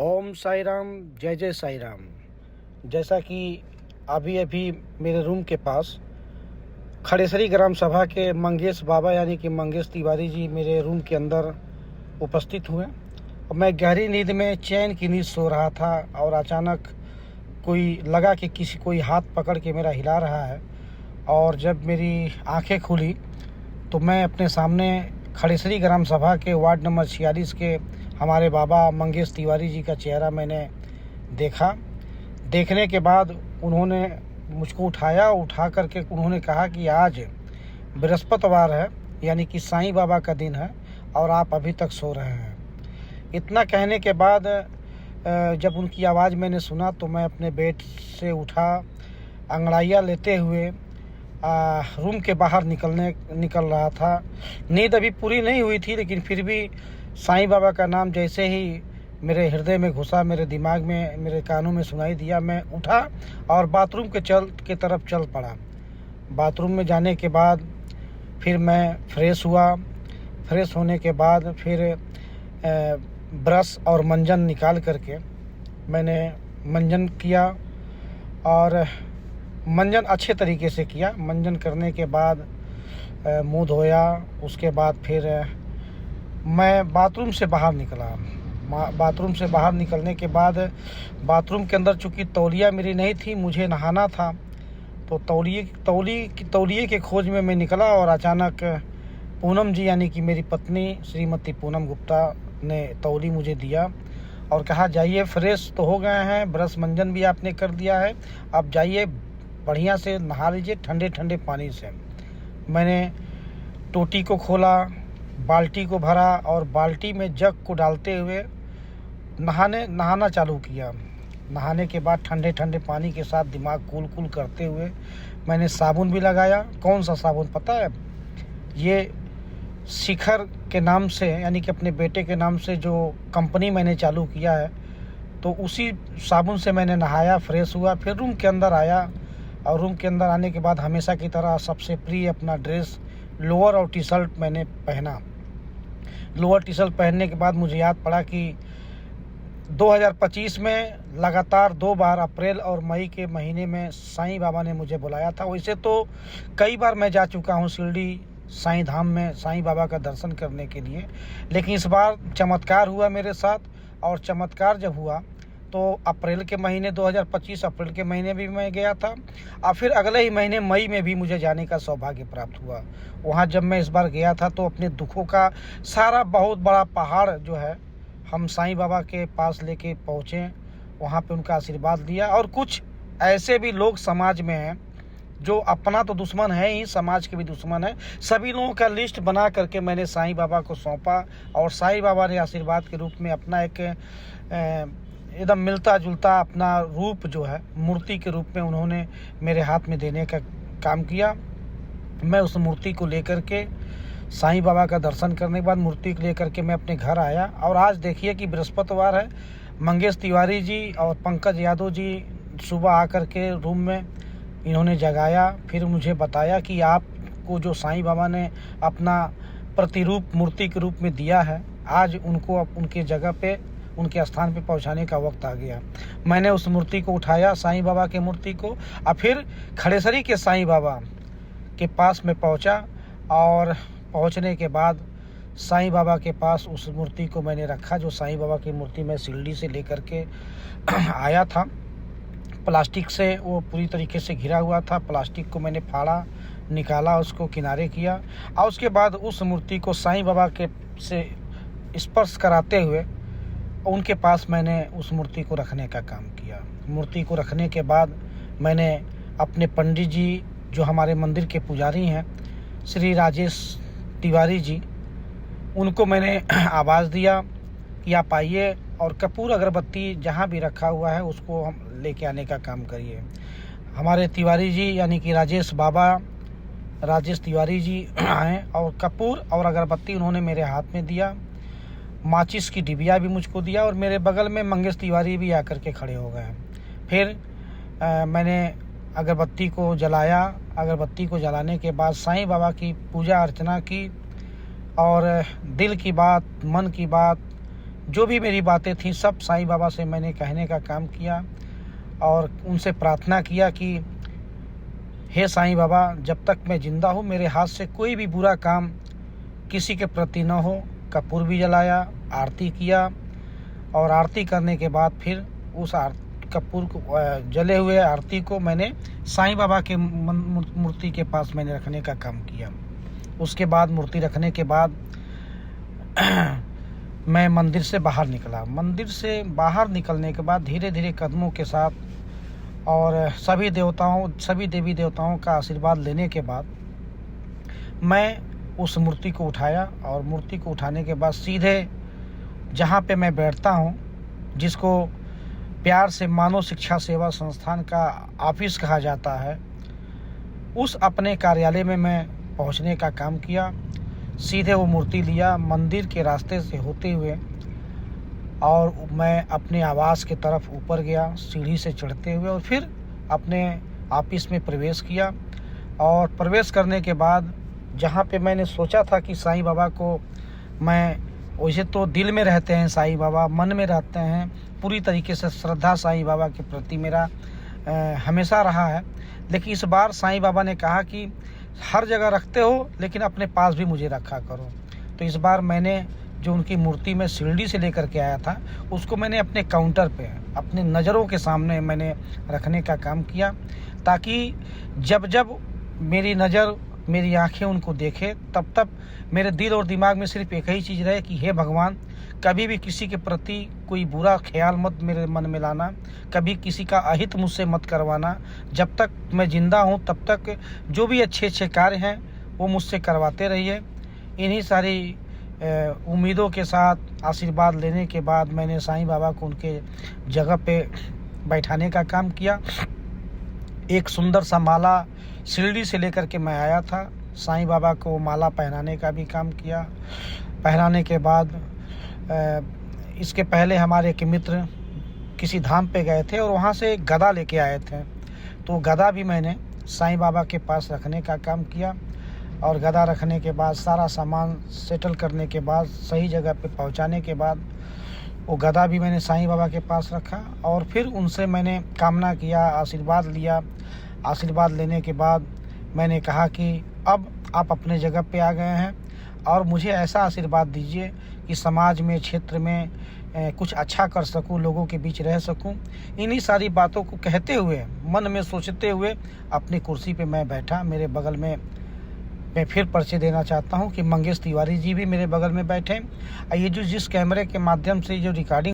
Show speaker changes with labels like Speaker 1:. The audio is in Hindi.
Speaker 1: ओम साई राम, जय जय साई राम। जैसा कि अभी अभी मेरे रूम के पास खड़ेसरी ग्राम सभा के मंगेश बाबा यानी कि मंगेश तिवारी जी मेरे रूम के अंदर उपस्थित हुए और मैं गहरी नींद में चैन की नींद सो रहा था और अचानक कोई लगा कि कोई हाथ पकड़ के मेरा हिला रहा है। और जब मेरी आंखें खुली तो मैं अपने सामने खड़ेसरी ग्राम सभा के वार्ड नंबर 46 के हमारे बाबा मंगेश तिवारी जी का चेहरा मैंने देखा। देखने के बाद उन्होंने मुझको उठा करके उन्होंने कहा कि आज बृहस्पतिवार है यानी कि साईं बाबा का दिन है और आप अभी तक सो रहे हैं। इतना कहने के बाद जब उनकी आवाज़ मैंने सुना तो मैं अपने बेड से उठा, अंगड़ाइयाँ लेते हुए रूम के बाहर निकल रहा था। नींद अभी पूरी नहीं हुई थी, लेकिन फिर भी साईं बाबा का नाम जैसे ही मेरे हृदय में घुसा, मेरे दिमाग में, मेरे कानों में सुनाई दिया, मैं उठा और बाथरूम के तरफ चल पड़ा। बाथरूम में जाने के बाद फिर मैं फ्रेश हुआ। फ्रेश होने के बाद फिर ब्रश और मंजन निकाल करके मैंने मंजन किया और मंजन अच्छे तरीके से किया। मंजन करने के बाद मुंह धोया। उसके बाद फिर मैं बाथरूम से बाहर निकला। बाथरूम से बाहर निकलने के बाद बाथरूम के अंदर चूँकि तौलिया मेरी नहीं थी, मुझे नहाना था, तो तौलिए के खोज में मैं निकला और अचानक पूनम जी यानी कि मेरी पत्नी श्रीमती पूनम गुप्ता ने तौली मुझे दिया और कहा जाइए, फ्रेश तो हो गए हैं, ब्रश मंजन भी आपने कर दिया है, अब जाइए बढ़िया से नहा लीजिए ठंडे ठंडे पानी से। मैंने टोटी को खोला, बाल्टी को भरा और बाल्टी में जग को डालते हुए नहाना चालू किया। नहाने के बाद ठंडे ठंडे पानी के साथ दिमाग कूल करते हुए मैंने साबुन भी लगाया। कौन सा साबुन पता है? ये शिखर के नाम से यानी कि अपने बेटे के नाम से जो कंपनी मैंने चालू किया है, तो उसी साबुन से मैंने नहाया, फ्रेश हुआ। फिर रूम के अंदर आया और रूम के अंदर आने के बाद हमेशा की तरह सबसे प्रिय अपना ड्रेस लोअर और टी शर्ट मैंने पहना। लोअर टी शर्ट पहनने के बाद मुझे याद पड़ा कि 2025 में लगातार 2 बार अप्रैल और मई के महीने में साईं बाबा ने मुझे बुलाया था। वैसे तो कई बार मैं जा चुका हूँ शिरडी साईं धाम में साईं बाबा का दर्शन करने के लिए, लेकिन इस बार चमत्कार हुआ मेरे साथ। और चमत्कार जब हुआ तो अप्रैल के महीने 2025 अप्रैल के महीने भी मैं गया था और फिर अगले ही महीने मई में भी मुझे जाने का सौभाग्य प्राप्त हुआ। वहाँ जब मैं इस बार गया था तो अपने दुखों का सारा बहुत बड़ा पहाड़ जो है हम साईं बाबा के पास लेके पहुँचे। वहाँ पे उनका आशीर्वाद लिया। और कुछ ऐसे भी लोग समाज में हैं जो अपना तो दुश्मन है ही, समाज के भी दुश्मन है। सभी लोगों का लिस्ट बना करके मैंने साईं बाबा को सौंपा और साईं बाबा ने आशीर्वाद के रूप में अपना एक एकदम मिलता जुलता अपना रूप जो है मूर्ति के रूप में उन्होंने मेरे हाथ में देने का काम किया। मैं उस मूर्ति को लेकर के साईं बाबा का दर्शन करने के बाद मूर्ति को लेकर के मैं अपने घर आया। और आज देखिए कि बृहस्पतिवार है। मंगेश तिवारी जी और पंकज यादव जी सुबह आकर के रूम में इन्होंने जगाया, फिर मुझे बताया कि आपको जो साईं बाबा ने अपना प्रतिरूप मूर्ति के रूप में दिया है, आज उनको उनके जगह पे, उनके स्थान पे पहुंचाने का वक्त आ गया। मैंने उस मूर्ति को उठाया, साईं बाबा की मूर्ति को, और फिर खड़ेसरी के साईं बाबा के पास में पहुंचा। और पहुंचने के बाद साईं बाबा के पास उस मूर्ति को मैंने रखा, जो साईं बाबा की मूर्ति मैं शिरडी से लेकर के आया था। प्लास्टिक से वो पूरी तरीके से घिरा हुआ था। प्लास्टिक को मैंने फाड़ा, निकाला, उसको किनारे किया और उसके बाद उस मूर्ति को साईं बाबा के से स्पर्श कराते हुए उनके पास मैंने उस मूर्ति को रखने का काम किया। मूर्ति को रखने के बाद मैंने अपने पंडित जी जो हमारे मंदिर के पुजारी हैं श्री राजेश तिवारी जी, उनको मैंने आवाज़ दिया कि आप आइए और कपूर अगरबत्ती जहाँ भी रखा हुआ है उसको हम लेके आने का काम करिए। हमारे तिवारी जी यानी कि राजेश तिवारी जी आए और कपूर और अगरबत्ती उन्होंने मेरे हाथ में दिया। माचिस की डिबिया भी मुझको दिया और मेरे बगल में मंगेश तिवारी भी आकर के खड़े हो गए। फिर मैंने अगरबत्ती को जलाया। अगरबत्ती को जलाने के बाद साईं बाबा की पूजा अर्चना की और दिल की बात, मन की बात जो भी मेरी बातें थी सब साईं बाबा से मैंने कहने का काम किया और उनसे प्रार्थना किया कि हे साईं बाबा, जब तक मैं ज़िंदा हूँ मेरे हाथ से कोई भी बुरा काम किसी के प्रति न हो। कपूर भी जलाया, आरती किया और आरती करने के बाद फिर उस कपूर को जले हुए आरती को मैंने साईं बाबा के मूर्ति के पास मैंने रखने का काम किया। उसके बाद मूर्ति रखने के बाद मैं मंदिर से बाहर निकला। मंदिर से बाहर निकलने के बाद धीरे धीरे कदमों के साथ और सभी देवी देवताओं का आशीर्वाद लेने के बाद मैं उस मूर्ति को उठाया और मूर्ति को उठाने के बाद सीधे जहाँ पे मैं बैठता हूँ, जिसको प्यार से मानव शिक्षा सेवा संस्थान का ऑफिस कहा जाता है, उस अपने कार्यालय में मैं पहुँचने का काम किया। सीधे वो मूर्ति लिया मंदिर के रास्ते से होते हुए और मैं अपने आवास की तरफ ऊपर गया सीढ़ी से चढ़ते हुए और फिर अपने ऑफिस में प्रवेश किया। और प्रवेश करने के बाद जहाँ पे मैंने सोचा था कि साईं बाबा को मैं, वैसे तो दिल में रहते हैं साईं बाबा, मन में रहते हैं, पूरी तरीके से श्रद्धा साईं बाबा के प्रति मेरा हमेशा रहा है। लेकिन इस बार साईं बाबा ने कहा कि हर जगह रखते हो लेकिन अपने पास भी मुझे रखा करो। तो इस बार मैंने जो उनकी मूर्ति में शिरडी से लेकर के आया था उसको मैंने अपने काउंटर पे अपने नज़रों के सामने मैंने रखने का काम किया, ताकि जब जब मेरी नज़र, मेरी आंखें उनको देखे तब तब मेरे दिल और दिमाग में सिर्फ एक ही चीज़ रहे कि हे भगवान, कभी भी किसी के प्रति कोई बुरा ख्याल मत मेरे मन में लाना, कभी किसी का अहित मुझसे मत करवाना। जब तक मैं ज़िंदा हूँ तब तक जो भी अच्छे अच्छे कार्य हैं वो मुझसे करवाते रहिए। इन्हीं सारी उम्मीदों के साथ आशीर्वाद लेने के बाद मैंने साईं बाबा को उनके जगह पे बैठाने का काम किया। एक सुंदर सा माला शिरडी से लेकर के मैं आया था, साईं बाबा को माला पहनाने का भी काम किया। पहनाने के बाद इसके पहले हमारे एक मित्र किसी धाम पे गए थे और वहाँ से एक गदा लेके आए थे, तो गदा भी मैंने साईं बाबा के पास रखने का काम किया। और गदा रखने के बाद सारा सामान सेटल करने के बाद सही जगह पे पहुँचाने के बाद वो गदा भी मैंने साईं बाबा के पास रखा और फिर उनसे मैंने कामना किया, आशीर्वाद लिया। आशीर्वाद लेने के बाद मैंने कहा कि अब आप अपने जगह पे आ गए हैं और मुझे ऐसा आशीर्वाद दीजिए कि समाज में, क्षेत्र में कुछ अच्छा कर सकूं, लोगों के बीच रह सकूं। इन्हीं सारी बातों को कहते हुए, मन में सोचते हुए अपनी कुर्सी पे मैं बैठा। मेरे बगल में मैं फिर परिचय देना चाहता हूं कि मंगेश तिवारी जी भी मेरे बगल में बैठे। ये जो जिस कैमरे के माध्यम से जो रिकॉर्डिंग